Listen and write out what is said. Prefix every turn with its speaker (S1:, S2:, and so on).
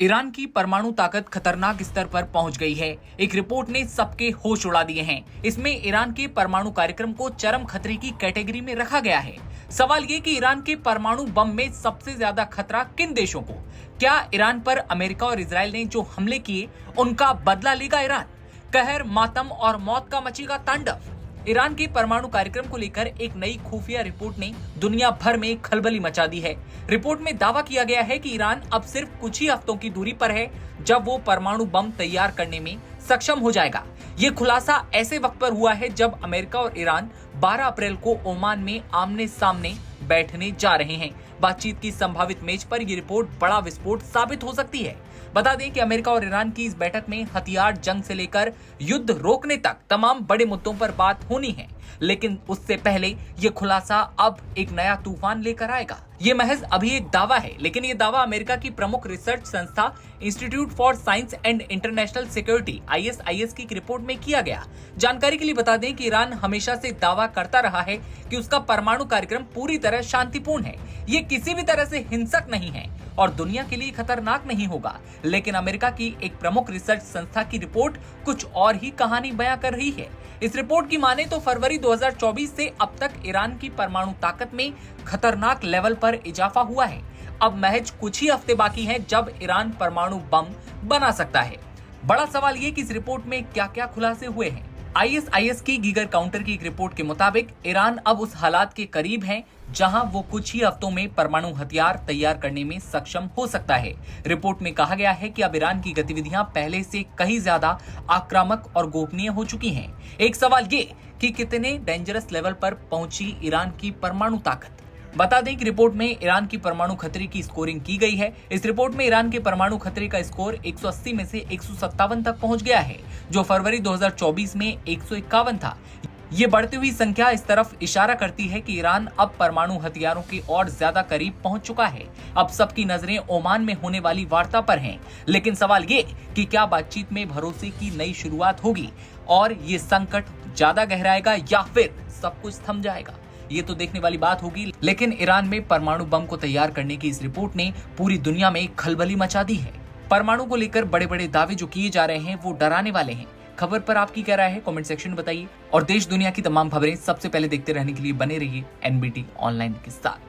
S1: Iran की परमाणु ताकत खतरनाक स्तर पर पहुंच गई है। एक रिपोर्ट ने सबके होश उड़ा दिए हैं। इसमें ईरान के परमाणु कार्यक्रम को चरम खतरे की कैटेगरी में रखा गया है। सवाल ये कि ईरान के परमाणु बम में सबसे ज्यादा खतरा किन देशों को? क्या ईरान पर अमेरिका और इजराइल ने जो हमले किए उनका बदला लेगा ईरान? कहर, मातम और मौत का मचेगा तांडव। ईरान के परमाणु कार्यक्रम को लेकर एक नई खुफिया रिपोर्ट ने दुनिया भर में खलबली मचा दी है। रिपोर्ट में दावा किया गया है कि ईरान अब सिर्फ कुछ ही हफ्तों की दूरी पर है जब वो परमाणु बम तैयार करने में सक्षम हो जाएगा। ये खुलासा ऐसे वक्त पर हुआ है जब अमेरिका और ईरान 12 अप्रैल को ओमान में आमने सामने बैठने जा रहे हैं। बातचीत की संभावित मेज पर यह रिपोर्ट बड़ा विस्फोट साबित हो सकती है। बता दें कि अमेरिका और ईरान की इस बैठक में हथियार जंग से लेकर युद्ध रोकने तक तमाम बड़े मुद्दों पर बात होनी है, लेकिन उससे पहले ये खुलासा अब एक नया तूफान लेकर आएगा। ये महज अभी एक दावा है, लेकिन ये दावा अमेरिका की प्रमुख रिसर्च संस्था institute for science and international security (ISIS) की रिपोर्ट में किया गया। जानकारी के लिए बता दें कि ईरान हमेशा से दावा करता रहा है कि उसका परमाणु कार्यक्रम पूरी तरह शांतिपूर्ण है, ये किसी भी तरह से हिंसक नहीं है और दुनिया के लिए खतरनाक नहीं होगा। लेकिन अमेरिका की एक प्रमुख रिसर्च संस्था की रिपोर्ट कुछ और ही कहानी बयां कर रही है। इस रिपोर्ट की माने तो फरवरी 2024 से अब तक ईरान की परमाणु ताकत में खतरनाक लेवल पर इजाफा हुआ है। अब महज कुछ ही हफ्ते बाकी हैं जब ईरान परमाणु बम बना सकता है। बड़ा सवाल ये कि इस रिपोर्ट में क्या-क्या खुलासे हुए हैं। ISIS की गीगर काउंटर की एक रिपोर्ट के मुताबिक ईरान अब उस हालात के करीब है जहां वो कुछ ही हफ्तों में परमाणु हथियार तैयार करने में सक्षम हो सकता है। रिपोर्ट में कहा गया है कि अब ईरान की गतिविधियां पहले से कहीं ज्यादा आक्रामक और गोपनीय हो चुकी हैं। एक सवाल ये कि कितने डेंजरस लेवल पर पहुंची ईरान की परमाणु ताकत। बता दें कि रिपोर्ट में ईरान की परमाणु खतरे की स्कोरिंग की गई है। इस रिपोर्ट में ईरान के परमाणु खतरे का स्कोर 180 में से 157 तक पहुंच गया है, जो फरवरी 2024 में 151 था। ये बढ़ती हुई संख्या इस तरफ इशारा करती है कि ईरान अब परमाणु हथियारों के और ज्यादा करीब पहुंच चुका है। अब सबकी नजरें ओमान में होने वाली वार्ता पर हैं। लेकिन सवाल ये कि क्या बातचीत में भरोसे की नई शुरुआत होगी और ये संकट ज्यादा गहराएगा या फिर सब कुछ थम जाएगा? ये तो देखने वाली बात होगी। लेकिन ईरान में परमाणु बम को तैयार करने की इस रिपोर्ट ने पूरी दुनिया में खलबली मचा दी है। परमाणु को लेकर बड़े बड़े दावे जो किए जा रहे हैं वो डराने वाले हैं। खबर पर आपकी क्या राय है, कमेंट सेक्शन में बताइए और देश दुनिया की तमाम खबरें सबसे पहले देखते रहने के लिए बने रहिए NBT ऑनलाइन के साथ।